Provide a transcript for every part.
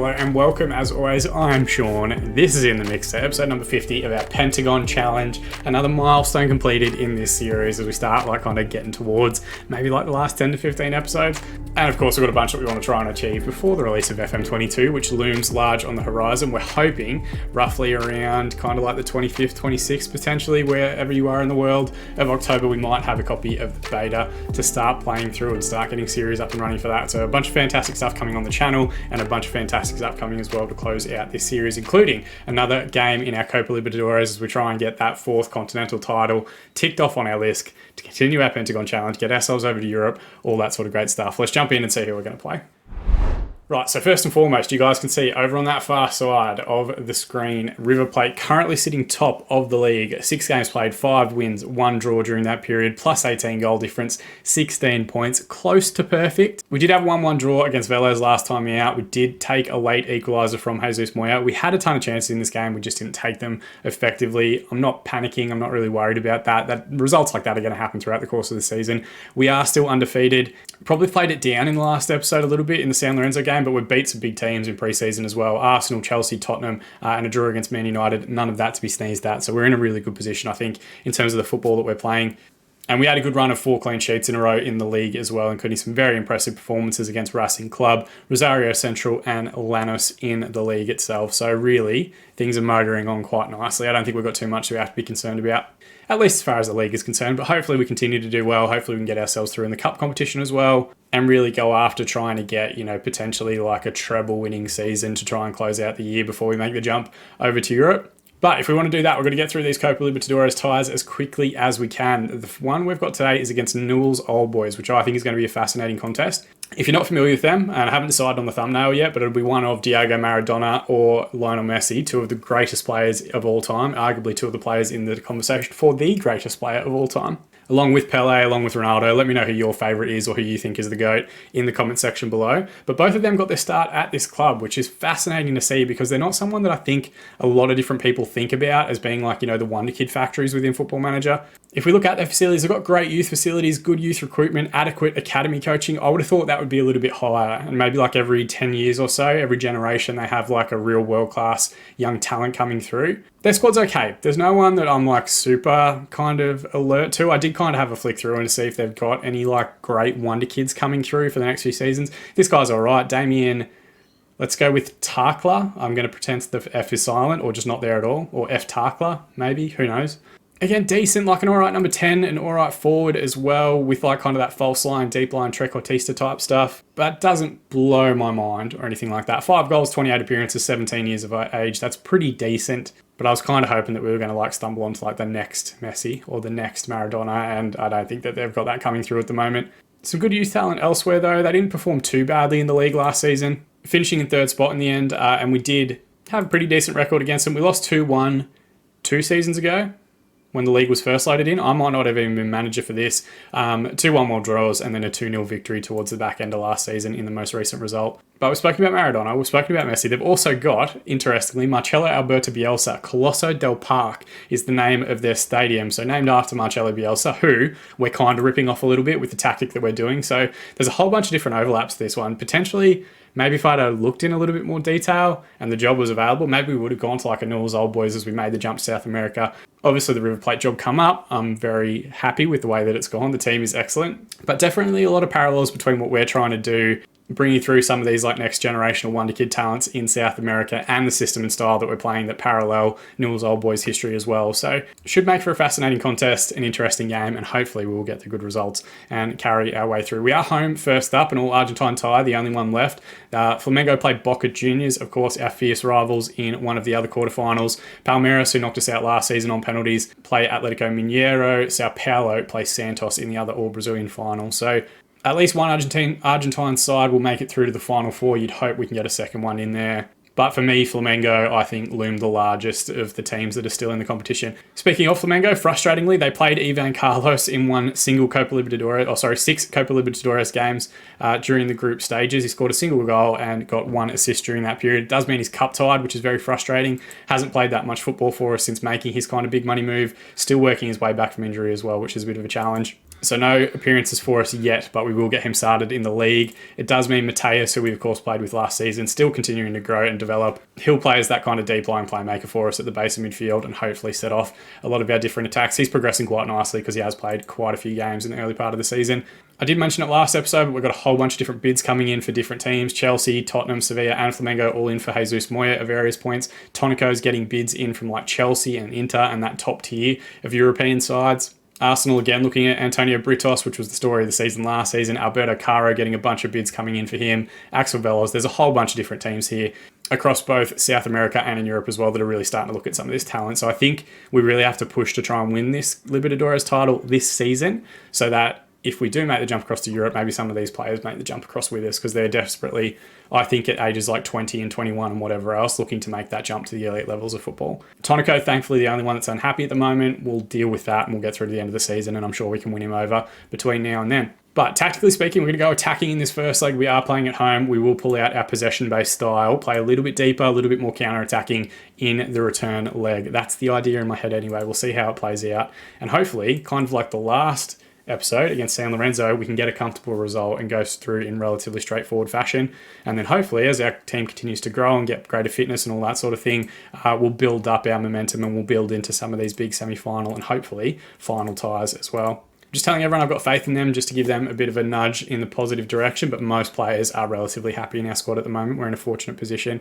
Hello and welcome, as always. I'm Sean. This is In The Mix, episode number 50 of our Pentagon Challenge. Another milestone completed in this series as we start kind of getting towards maybe the last 10 to 15 episodes. And of course, we've got a bunch that we want to try and achieve before the release of FM22, which looms large on the horizon. We're hoping roughly around kind of the 25th, 26th, potentially, wherever you are in the world of October, we might have a copy of the beta to start playing through and start getting series up and running for that. So a bunch of fantastic stuff coming on the channel and a bunch of fantastic stuff coming as well to close out this series, including another game in our Copa Libertadores as we try and get that fourth continental title ticked off on our list to continue our Pentagon Challenge, get ourselves over to Europe, all that sort of great stuff. Let's jump in and see who we're going to play. Right, so first and foremost, you guys can see over on that far side of the screen, River Plate currently sitting top of the league. 6 games played, 5 wins, 1 draw during that period, plus 18 goal difference, 16 points, close to perfect. We did have 1-1 draw against Vélez last time out. We did take a late equaliser from Jesus Moya. We had a ton of chances in this game, we just didn't take them effectively. I'm not panicking, I'm not really worried about that. Results like that are going to happen throughout the course of the season. We are still undefeated. Probably played it down in the last episode a little bit in the San Lorenzo game, but we've beat some big teams in pre-season as well. Arsenal, Chelsea, Tottenham, and a draw against Man United. None of that to be sneezed at. So we're in a really good position, I think, in terms of the football that we're playing. And we had a good run of 4 clean sheets in a row in the league as well, including some very impressive performances against Racing Club, Rosario Central, and Lanús in the league itself. So really, things are motoring on quite nicely. I don't think we've got too much we have to be concerned about, at least as far as the league is concerned. But hopefully we continue to do well. Hopefully we can get ourselves through in the cup competition as well, and really go after trying to get, potentially a treble winning season to try and close out the year before we make the jump over to Europe. But if we want to do that, we're going to get through these Copa Libertadores ties as quickly as we can. The one we've got today is against Newell's Old Boys, which I think is going to be a fascinating contest. If you're not familiar with them, and I haven't decided on the thumbnail yet, but it'll be one of Diego Maradona or Lionel Messi, 2 of the greatest players of all time, arguably 2 of the players in the conversation for the greatest player of all time. Along with Pele, along with Ronaldo. Let me know who your favourite is or who you think is the GOAT in the comment section below. But both of them got their start at this club, which is fascinating to see because they're not someone that I think a lot of different people think about as being the wonder kid factories within Football Manager. If we look at their facilities, they've got great youth facilities, good youth recruitment, adequate academy coaching. I would have thought that would be a little bit higher. And maybe every 10 years or so, every generation, they have a real world-class young talent coming through. Their squad's okay. There's no one that I'm super kind of alert to. I did kind of have a flick through and see if they've got any great wonder kids coming through for the next few seasons. This guy's all right. Damien, let's go with Tarkla. I'm going to pretend the F is silent or just not there at all. Or F Tarkla, maybe. Who knows? Again, decent, an all right number 10, an all right forward as well with kind of that false line, deep line, trequartista type stuff. But doesn't blow my mind or anything like that. 5 goals, 28 appearances, 17 years of age. That's pretty decent. But I was kind of hoping that we were going to stumble onto the next Messi or the next Maradona, and I don't think that they've got that coming through at the moment. Some good youth talent elsewhere though. They didn't perform too badly in the league last season, finishing in 3rd spot in the end, and we did have a pretty decent record against them. We lost 2-1 2 seasons ago when the league was first loaded in. I might not have even been manager for this. 2 1-1 draws and then a 2-0 victory towards the back end of last season in the most recent result. But we've spoken about Maradona, we've spoken about Messi. They've also got, interestingly, Marcelo Alberto Bielsa. Colosso del Parque is the name of their stadium. So named after Marcelo Bielsa, who we're kind of ripping off a little bit with the tactic that we're doing. So there's a whole bunch of different overlaps to this one. Potentially, maybe if I'd have looked in a little bit more detail and the job was available, maybe we would have gone to a Newell's Old Boys as we made the jump to South America. Obviously, the River Plate job come up. I'm very happy with the way that it's gone. The team is excellent. But definitely a lot of parallels between what we're trying to do, bringing through some of these next generational wonder kid talents in South America and the system and style that we're playing that parallel Newell's Old Boys history as well. So should make for a fascinating contest, an interesting game, and hopefully we will get the good results and carry our way through. We are home first up, an all Argentine tie, the only one left. Flamengo played Boca Juniors, of course, our fierce rivals in one of the other quarterfinals. Palmeiras, who knocked us out last season on penalties, play Atletico Mineiro. Sao Paulo play Santos in the other all-Brazilian final. So at least one Argentine side will make it through to the Final Four. You'd hope we can get a second one in there. But for me, Flamengo, I think, loomed the largest of the teams that are still in the competition. Speaking of Flamengo, frustratingly, they played Ivan Carlos in one single Copa Libertadores, 6 Copa Libertadores games during the group stages. He scored a single goal and got 1 assist during that period. It does mean he's cup tied, which is very frustrating. Hasn't played that much football for us since making his kind of big money move. Still working his way back from injury as well, which is a bit of a challenge. So no appearances for us yet, but we will get him started in the league. It does mean Mateus, who we of course played with last season, still continuing to grow and develop. He'll play as that kind of deep line playmaker for us at the base of midfield and hopefully set off a lot of our different attacks. He's progressing quite nicely because he has played quite a few games in the early part of the season. I did mention it last episode, but we've got a whole bunch of different bids coming in for different teams. Chelsea, Tottenham, Sevilla and Flamengo all in for Jesus Moya at various points. Tonico's getting bids in from like Chelsea and Inter and that top tier of European sides. Arsenal again looking at Antonio Britos, which was the story of the season last season. Alberto Caro getting a bunch of bids coming in for him. Axel Velos. There's a whole bunch of different teams here across both South America and in Europe as well that are really starting to look at some of this talent. So I think we really have to push to try and win this Libertadores title this season so that if we do make the jump across to Europe, maybe some of these players make the jump across with us because they're desperately, I think at ages like 20 and 21 and whatever else, looking to make that jump to the elite levels of football. Tonico, thankfully, the only one that's unhappy at the moment. We'll deal with that and we'll get through to the end of the season and I'm sure we can win him over between now and then. But tactically speaking, we're going to go attacking in this first leg. We are playing at home. We will pull out our possession-based style, play a little bit deeper, a little bit more counter-attacking in the return leg. That's the idea in my head anyway. We'll see how it plays out. And hopefully, kind of like the last episode against San Lorenzo, we can get a comfortable result and go through in relatively straightforward fashion. And then hopefully, as our team continues to grow and get greater fitness and all that sort of thing, we'll build up our momentum and we'll build into some of these big semi-final and hopefully final ties as well. Just telling everyone I've got faith in them just to give them a bit of a nudge in the positive direction, but most players are relatively happy in our squad at the moment. We're in a fortunate position.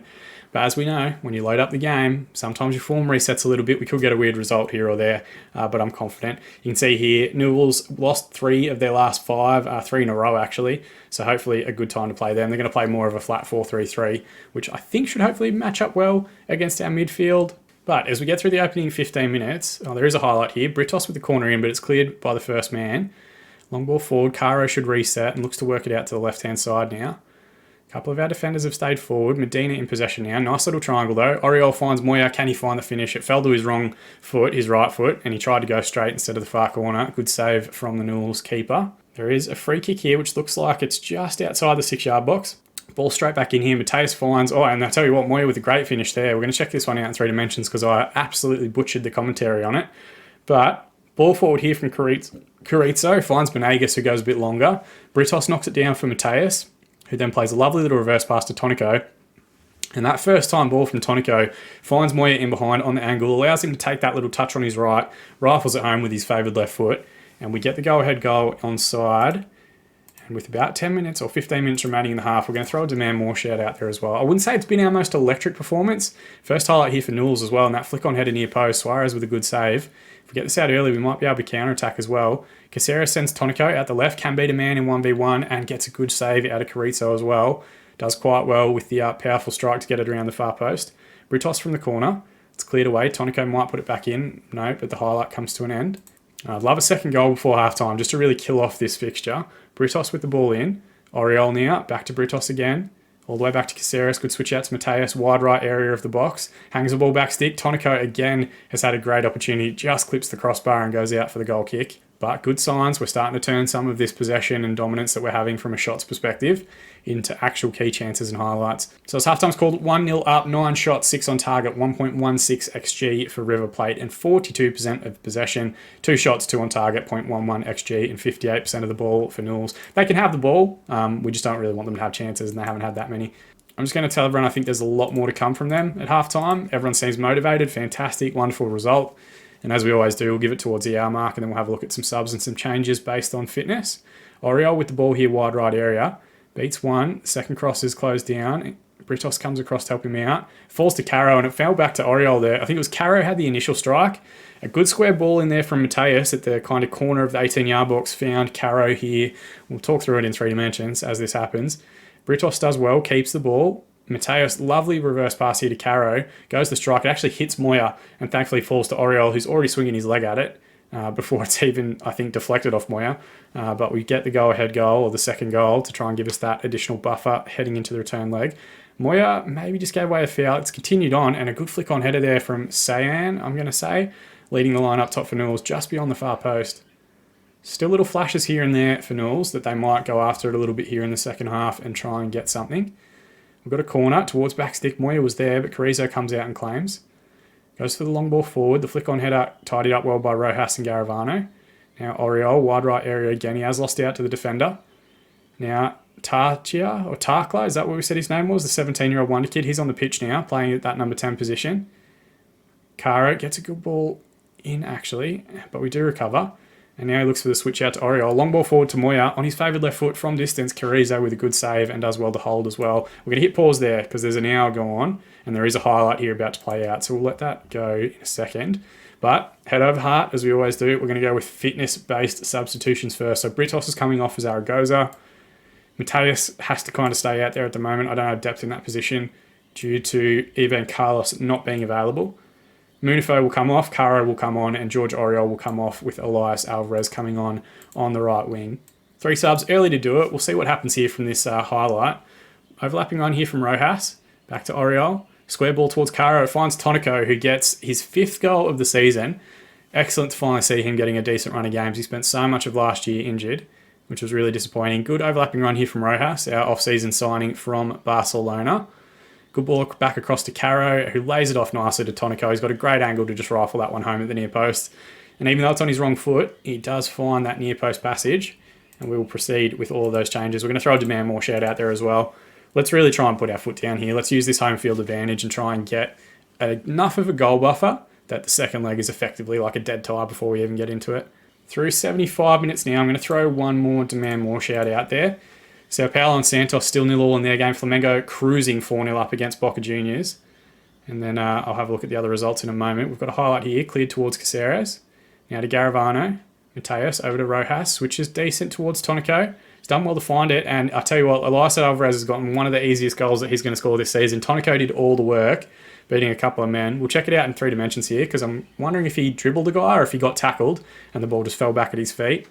But as we know, when you load up the game, sometimes your form resets a little bit. We could get a weird result here or there, but I'm confident. You can see here, Newell's lost 3 of their last 5, 3 in a row actually. So hopefully a good time to play them. They're going to play more of a flat 4-3-3, which I think should hopefully match up well against our midfield. But as we get through the opening 15 minutes, there is a highlight here. Britos with the corner in, but it's cleared by the first man. Long ball forward. Caro should reset and looks to work it out to the left-hand side now. A couple of our defenders have stayed forward. Medina in possession now. Nice little triangle though. Oriol finds Moya. Can he find the finish? It fell to his wrong foot, his right foot, and he tried to go straight instead of the far corner. Good save from the Newell's keeper. There is a free kick here, which looks like it's just outside the 6-yard box. Ball straight back in here. Mateus finds... Oh, and I'll tell you what, Moya with a great finish there. We're going to check this one out in 3 dimensions because I absolutely butchered the commentary on it. But ball forward here from Carrizo finds Benegas, who goes a bit longer. Britos knocks it down for Mateus, who then plays a lovely little reverse pass to Tonico. And that first time ball from Tonico finds Moya in behind on the angle, allows him to take that little touch on his right, rifles it home with his favoured left foot, and we get the go-ahead goal onside. And with about 10 minutes or 15 minutes remaining in the half, we're going to throw a Demand More shout out there as well. I wouldn't say it's been our most electric performance. First highlight here for Newell's as well, and that flick on header near post. Suarez with a good save. If we get this out early, we might be able to counter-attack as well. Caceres sends Tonico out the left, can beat a man in 1v1, and gets a good save out of Carrizo as well. Does quite well with the powerful strike to get it around the far post. Britos from the corner. It's cleared away. Tonico might put it back in. No, but the highlight comes to an end. I'd love a second goal before half-time just to really kill off this fixture. Britos with the ball in. Oriol now, back to Britos again. All the way back to Caceres. Good switch out to Mateus. Wide right area of the box. Hangs the ball back stick. Tonico again has had a great opportunity. Just clips the crossbar and goes out for the goal kick. But good signs. We're starting to turn some of this possession and dominance that we're having from a shots perspective into actual key chances and highlights. So as halftime's called, 1-0 up, 9 shots, 6 on target, 1.16 XG for River Plate and 42% of possession. 2 shots, 2 on target, 0.11 XG and 58% of the ball for Newell's. They can have the ball. We just don't really want them to have chances and they haven't had that many. I'm just going to tell everyone I think there's a lot more to come from them at halftime. Everyone seems motivated. Fantastic, wonderful result. And as we always do, we'll give it towards the hour mark and then we'll have a look at some subs and some changes based on fitness. Oriol with the ball here, wide right area. Beats one. Second cross is closed down. Britos comes across to help him out. Falls to Caro and it fell back to Oriol there. I think it was Caro had the initial strike. A good square ball in there from Mateus at the kind of corner of the 18-yard box. Found Caro here. We'll talk through it in 3 dimensions as this happens. Britos does well, keeps the ball. Mateus, lovely reverse pass here to Caro. Goes the strike. It actually hits Moya and thankfully falls to Oriol, who's already swinging his leg at it before it's even, I think, deflected off Moya. But we get the go-ahead goal or the second goal to try and give us that additional buffer heading into the return leg. Moya maybe just gave away a foul. It's continued on and a good flick on header there from Sayan, I'm going to say, leading the line up top for Newell's just beyond the far post. Still little flashes here and there for Newell's that they might go after it a little bit here in the second half and try and get something. We've got a corner towards back stick. Moya was there, but Carrizo comes out and claims. Goes for the long ball forward. The flick on header tidied up well by Rojas and Garavano. Now Oriol, wide right area again. He has lost out to the defender. Now Tarchia or Tarkla, is that what we said his name was? The 17-year-old wonder kid. He's on the pitch now, playing at that number 10 position. Caro gets a good ball in actually, but we do recover. And now he looks for the switch out to Oriol. Long ball forward to Moya on his favoured left foot from distance. Carrizo with a good save and does well to hold as well. We're going to hit pause there because there's an hour go on and there is a highlight here about to play out. So we'll let that go in a second. But head over heart, as we always do, we're going to go with fitness-based substitutions first. So Britos is coming off for Zaragoza. Mateus has to kind of stay out there at the moment. I don't have depth in that position due to Ivan Carlos not being available. Munifo will come off, Caro will come on, and George Oriol will come off with Elias Alvarez coming on the right wing. 3 subs, early to do it. We'll see what happens here from this highlight. Overlapping run here from Rojas, back to Oriol. Square ball towards Caro, finds Tonico, who gets his 5th goal of the season. Excellent to finally see him getting a decent run of games. He spent so much of last year injured, which was really disappointing. Good overlapping run here from Rojas, our off-season signing from Barcelona. Good ball back across to Caro, who lays it off nicely to Tonico. He's got a great angle to just rifle that one home at the near post. And even though it's on his wrong foot, he does find that near post passage. And we will proceed with all of those changes. We're going to throw a demand more shout out there as well. Let's really try and put our foot down here. Let's use this home field advantage and try and get enough of a goal buffer that the second leg is effectively like a dead tie before we even get into it. Through 75 minutes now, I'm going to throw one more demand more shout out there. Sao Paulo and Santos still 0-0 in their game. Flamengo cruising 4-0 up against Boca Juniors. And then I'll have a look at the other results in a moment. We've got a highlight here, cleared towards Caceres. Now to Garavano. Mateus over to Rojas. Switches decent towards Tonico. He's done well to find it. And I tell you what, Elias Alvarez has gotten one of the easiest goals that he's going to score this season. Tonico did all the work, beating a couple of men. We'll check it out in 3 dimensions here because I'm wondering if he dribbled the guy or if he got tackled and the ball just fell back at his feet.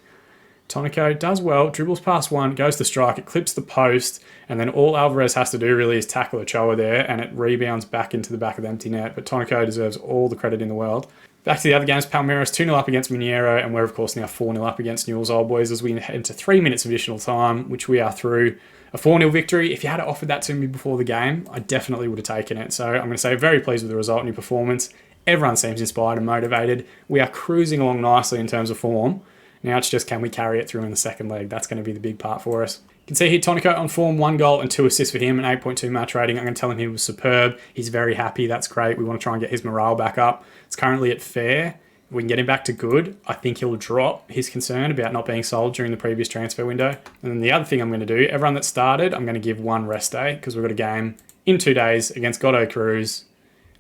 Tonico does well, dribbles past one, goes to strike, it clips the post, and then all Alvarez has to do really is tackle Ochoa there, and it rebounds back into the back of the empty net. But Tonico deserves all the credit in the world. Back to the other games, Palmeiras 2-0 up against Mineiro, and we're of course now 4-0 up against Newell's Old Boys as we head into 3 minutes of additional time, which we are through. A 4-0 victory. If you had offered that to me before the game, I definitely would have taken it. So I'm going to say very pleased with the result and your performance. Everyone seems inspired and motivated. We are cruising along nicely in terms of form. Now it's just, can we carry it through in the second leg? That's going to be the big part for us. You can see here Tonico on form, 1 goal and 2 assists for him, an 8.2 match rating. I'm going to tell him he was superb. He's very happy. That's great. We want to try and get his morale back up. It's currently at fair. If we can get him back to good, I think he'll drop his concern about not being sold during the previous transfer window. And then the other thing I'm going to do, everyone that started, I'm going to give 1 rest day because we've got a game in 2 days against Godoy Cruz.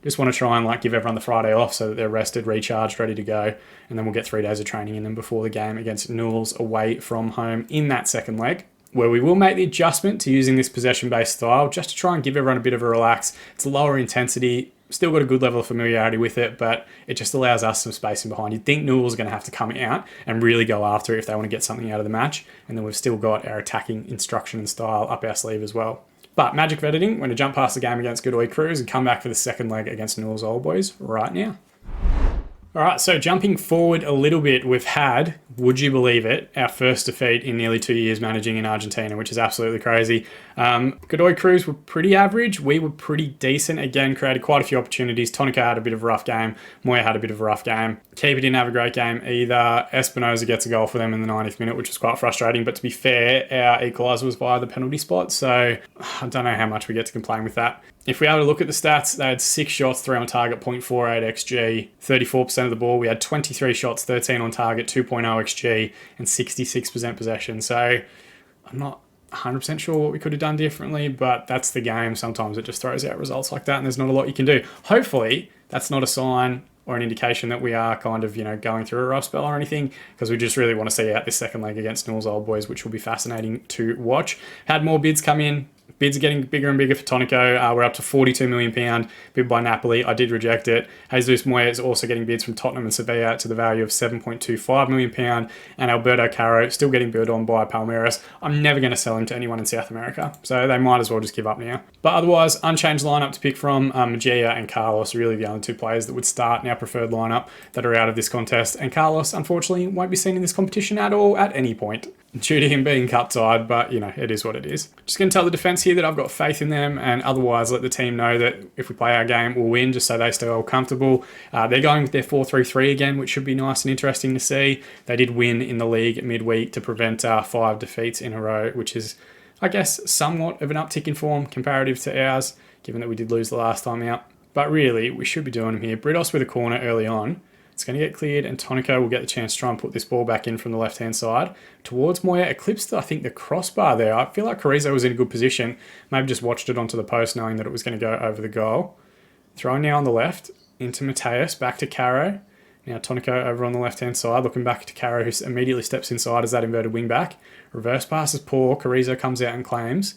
Just want to try and give everyone the Friday off so that they're rested, recharged, ready to go. And then we'll get 3 days of training in them before the game against Newell's away from home in that second leg, where we will make the adjustment to using this possession-based style just to try and give everyone a bit of a relax. It's lower intensity, still got a good level of familiarity with it, but it just allows us some spacing behind. You'd think Newell's are going to have to come out and really go after it if they want to get something out of the match. And then we've still got our attacking instruction and style up our sleeve as well. But magic of editing, we're going to jump past the game against Godoy Cruz and come back for the second leg against Newell's Old Boys right now. All right, so jumping forward a little bit, we've had, would you believe it, our first defeat in nearly 2 years managing in Argentina, which is absolutely crazy. Godoy Cruz were pretty average. We were pretty decent. Again, created quite a few opportunities. Tonica had a bit of a rough game. Moya had a bit of a rough game. Keeper didn't have a great game either. Espinoza gets a goal for them in the 90th minute, which was quite frustrating. But to be fair, our equaliser was via the penalty spot. So I don't know how much we get to complain with that. If we have a look at the stats, they had 6 shots, 3 on target, 0.48 XG, 34% of the ball. We had 23 shots, 13 on target, 2.0 XG, and 66% possession. So I'm not 100% sure what we could have done differently, but that's the game. Sometimes it just throws out results like that, and there's not a lot you can do. Hopefully, that's not a sign or an indication that we are kind of, going through a rough spell or anything, because we just really want to see out this second leg against Newell's Old Boys, which will be fascinating to watch. Had more bids come in. Bids are getting bigger and bigger for Tonico. We're up to £42 million bid by Napoli. I did reject it. Jesus Moya is also getting bids from Tottenham and Sevilla to the value of £7.25 million. And Alberto Caro still getting bid on by Palmeiras. I'm never going to sell him to anyone in South America, so they might as well just give up now. But otherwise, unchanged lineup to pick from. Magia and Carlos are really the only 2 players that would start in our preferred lineup that are out of this contest. And Carlos, unfortunately, won't be seen in this competition at all at any point, due to him being cup-tied, but, it is what it is. Just going to tell the defence defence here that I've got faith in them, and otherwise let the team know that if we play our game, we'll win, just so they stay all comfortable. They're going with their 4-3-3 again, which should be nice and interesting to see. They did win in the league midweek to prevent 5 defeats in a row, which is, I guess, somewhat of an uptick in form comparative to ours, given that we did lose the last time out. But really, we should be doing them here. Britos with a corner early on. It's going to get cleared, and Tonico will get the chance to try and put this ball back in from the left-hand side. Towards Moya, eclipsed, I think, the crossbar there. I feel like Carrizo was in a good position. Maybe just watched it onto the post, knowing that it was going to go over the goal. Throwing now on the left, into Mateus, back to Caro. Now Tonico over on the left-hand side, looking back to Caro, who immediately steps inside as that inverted wing-back. Reverse pass is poor. Carrizo comes out and claims.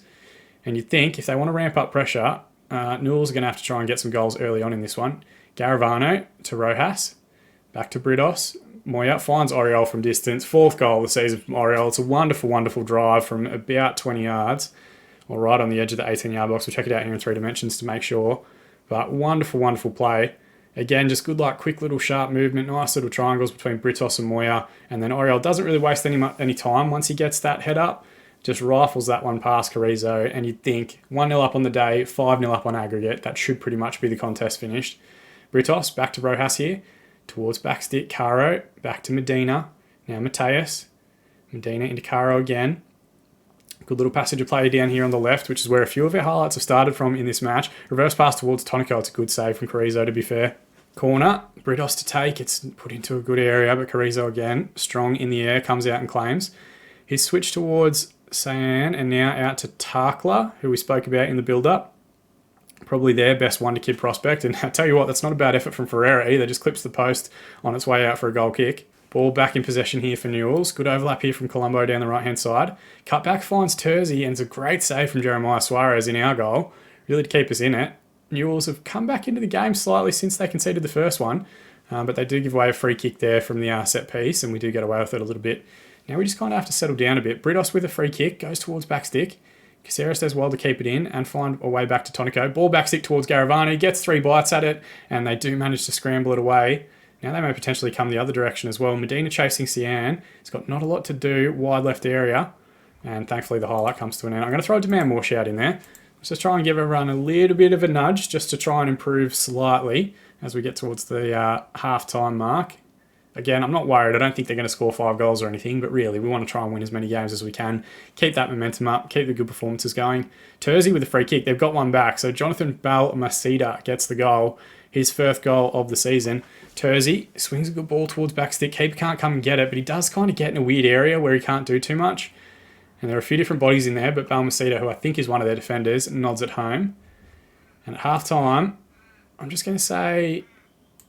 And you'd think, if they want to ramp up pressure, Newell's going to have to try and get some goals early on in this one. Garavano to Rojas. Back to Britos. Moya finds Oriol from distance. 4th goal of the season from Oriol. It's a wonderful, wonderful drive from about 20 yards, or right on the edge of the 18-yard box. We'll check it out here in 3 dimensions to make sure. But wonderful, wonderful play. Again, just good luck, quick little sharp movement, nice little triangles between Britos and Moya. And then Oriol doesn't really waste any time once he gets that head up. Just rifles that one past Carrizo. And you'd think 1-0 up on the day, 5-0 up on aggregate. That should pretty much be the contest finished. Britos back to Rojas here. Towards backstick, Caro, back to Medina. Now Mateus. Medina into Caro again. Good little passage of play down here on the left, which is where a few of our highlights have started from in this match. Reverse pass towards Tonico. It's a good save from Carrizo, to be fair. Corner, Britos to take. It's put into a good area, but Carrizo again, strong in the air, comes out and claims. He's switched towards Sayan and now out to Tarkla, who we spoke about in the build-up. Probably their best wonder-kid prospect. And I tell you what, that's not a bad effort from Ferreira either. Just clips the post on its way out for a goal kick. Ball back in possession here for Newells. Good overlap here from Colombo down the right-hand side. Cutback finds Terzi, and it's a great save from Jeremiah Suarez in our goal, really to keep us in it. Newells have come back into the game slightly since they conceded the first one, but they do give away a free kick there from the set piece, and we do get away with it a little bit. Now we just kind of have to settle down a bit. Britos with a free kick, goes towards backstick. Caceres does well to keep it in and find a way back to Tonico. Ball backstick towards Garavani, gets 3 bites at it, and they do manage to scramble it away. Now they may potentially come the other direction as well. Medina chasing Cian. He's got not a lot to do, wide left area, and thankfully the highlight comes to an end. I'm going to throw a demand more shout in there. Let's just try and give everyone a little bit of a nudge just to try and improve slightly as we get towards the half-time mark. Again, I'm not worried. I don't think they're going to score 5 goals or anything, but really, we want to try and win as many games as we can. Keep that momentum up, keep the good performances going. Terzi with a free kick. They've got one back. So Jonathan Balmaceda gets the goal, his 1st goal of the season. Terzi swings a good ball towards backstick. Keeper can't come and get it, but he does kind of get in a weird area where he can't do too much. And there are a few different bodies in there, but Balmaceda, who I think is one of their defenders, nods it home. And at half-time, I'm just going to say,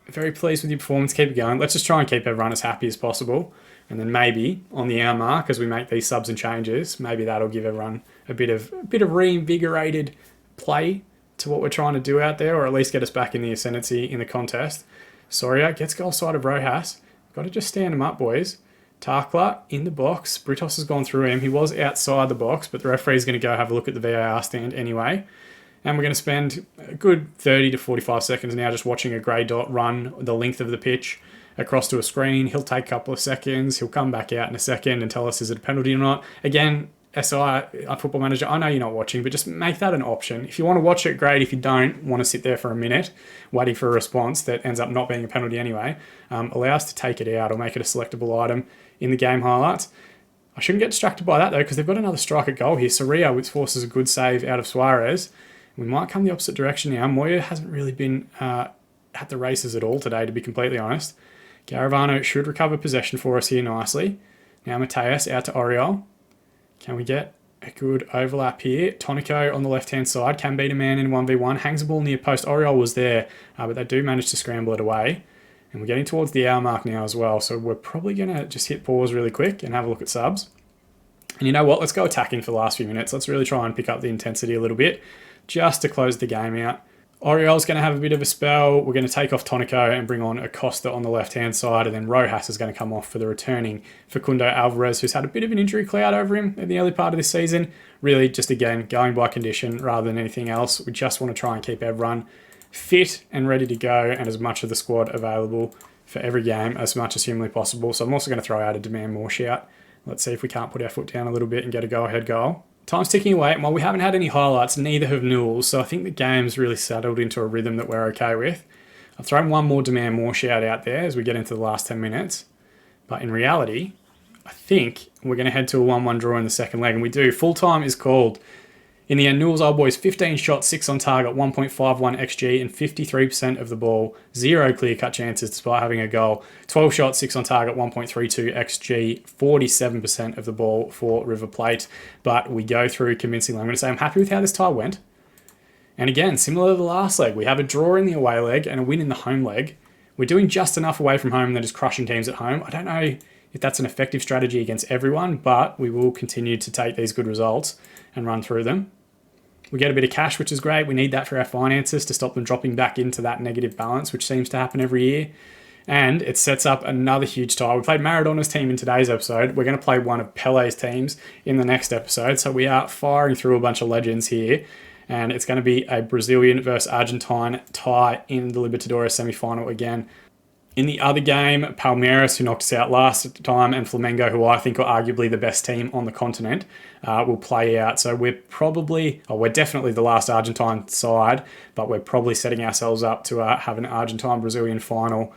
very pleased with your performance. Keep it going. Let's just try and keep everyone as happy as possible. And then maybe on the hour mark, as we make these subs and changes, maybe that'll give everyone a bit of reinvigorated play to what we're trying to do out there, or at least get us back in the ascendancy in the contest. Soria gets goal side of Rojas. Got to just stand him up, boys. Tarkla in the box. Britos has gone through him. He was outside the box, but the referee's going to go have a look at the VAR stand anyway. And we're going to spend a good 30 to 45 seconds now just watching a grey dot run the length of the pitch across to a screen. He'll take a couple of seconds. He'll come back out in a second and tell us is it a penalty or not. Again, SI, Football Manager, I know you're not watching, but just make that an option. If you want to watch it, great. If you don't want to sit there for a minute waiting for a response that ends up not being a penalty anyway, allow us to take it out or make it a selectable item in the game highlights. I shouldn't get distracted by that though, because they've got another strike at goal here. Soria, which forces a good save out of Suarez. We might come the opposite direction now. Moya hasn't really been at the races at all today, to be completely honest. Garavano should recover possession for us here nicely. Now Mateus out to Oriol. Can we get a good overlap here? Tonico on the left-hand side can beat a man in 1v1. Hangs the ball near post. Oriol was there, but they do manage to scramble it away. And we're getting towards the hour mark now as well, so we're probably going to just hit pause really quick and have a look at subs. And you know what? Let's go attacking for the last few minutes. Let's really try and pick up the intensity a little bit, just to close the game out. Oriol's going to have a bit of a spell. We're going to take off Tonico and bring on Acosta on the left-hand side, and then Rojas is going to come off for the returning Facundo Alvarez, who's had a bit of an injury cloud over him in the early part of this season. Really, just again, going by condition rather than anything else. We just want to try and keep everyone fit and ready to go, and as much of the squad available for every game as much as humanly possible. So I'm also going to throw out a demand more shout. Let's see if we can't put our foot down a little bit and get a go-ahead goal. Time's ticking away, and while we haven't had any highlights, neither have Newells, so I think the game's really settled into a rhythm that we're okay with. I've thrown one more demand more shout out there as we get into the last 10 minutes, but in reality, I think we're going to head to a 1-1 draw in the second leg, and we do. Full time is called. In the end, Newells Old Boys, 15 shots, 6 on target, 1.51 XG, and 53% of the ball. 0 clear-cut chances despite having a goal. 12 shots, 6 on target, 1.32 XG, 47% of the ball for River Plate. But we go through convincingly. I'm going to say I'm happy with how this tie went. And again, similar to the last leg, we have a draw in the away leg and a win in the home leg. We're doing just enough away from home that is crushing teams at home. I don't know if that's an effective strategy against everyone, but we will continue to take these good results and run through them. We get a bit of cash, which is great. We need that for our finances to stop them dropping back into that negative balance, which seems to happen every year. And it sets up another huge tie. We played Maradona's team in today's episode. We're going to play one of Pele's teams in the next episode. So we are firing through a bunch of legends here. And it's going to be a Brazilian versus Argentine tie in the Libertadores semi-final again. In the other game, Palmeiras, who knocked us out last time, and Flamengo, who I think are arguably the best team on the continent, will play out. So we're definitely the last Argentine side, but we're probably setting ourselves up to have an Argentine-Brazilian final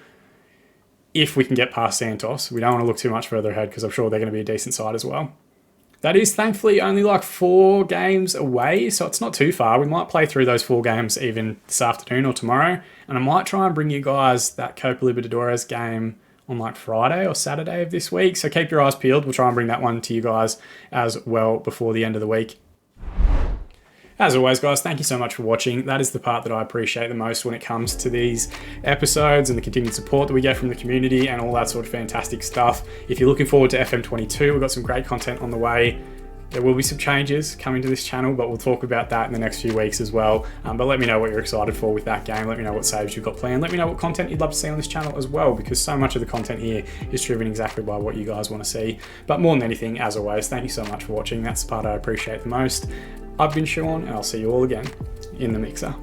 if we can get past Santos. We don't want to look too much further ahead because I'm sure they're going to be a decent side as well. That is thankfully only like 4 games away, so it's not too far. We might play through those 4 games even this afternoon or tomorrow, and I might try and bring you guys that Copa Libertadores game on like Friday or Saturday of this week, so keep your eyes peeled. We'll try and bring that one to you guys as well before the end of the week. As always, guys, thank you so much for watching. That is the part that I appreciate the most when it comes to these episodes and the continued support that we get from the community and all that sort of fantastic stuff. If you're looking forward to FM22, we've got some great content on the way. There will be some changes coming to this channel, but we'll talk about that in the next few weeks as well. But let me know what you're excited for with that game. Let me know what saves you've got planned. Let me know what content you'd love to see on this channel as well, because so much of the content here is driven exactly by what you guys want to see. But more than anything, as always, thank you so much for watching. That's the part I appreciate the most. I've been Sean, and I'll see you all again in the mixer.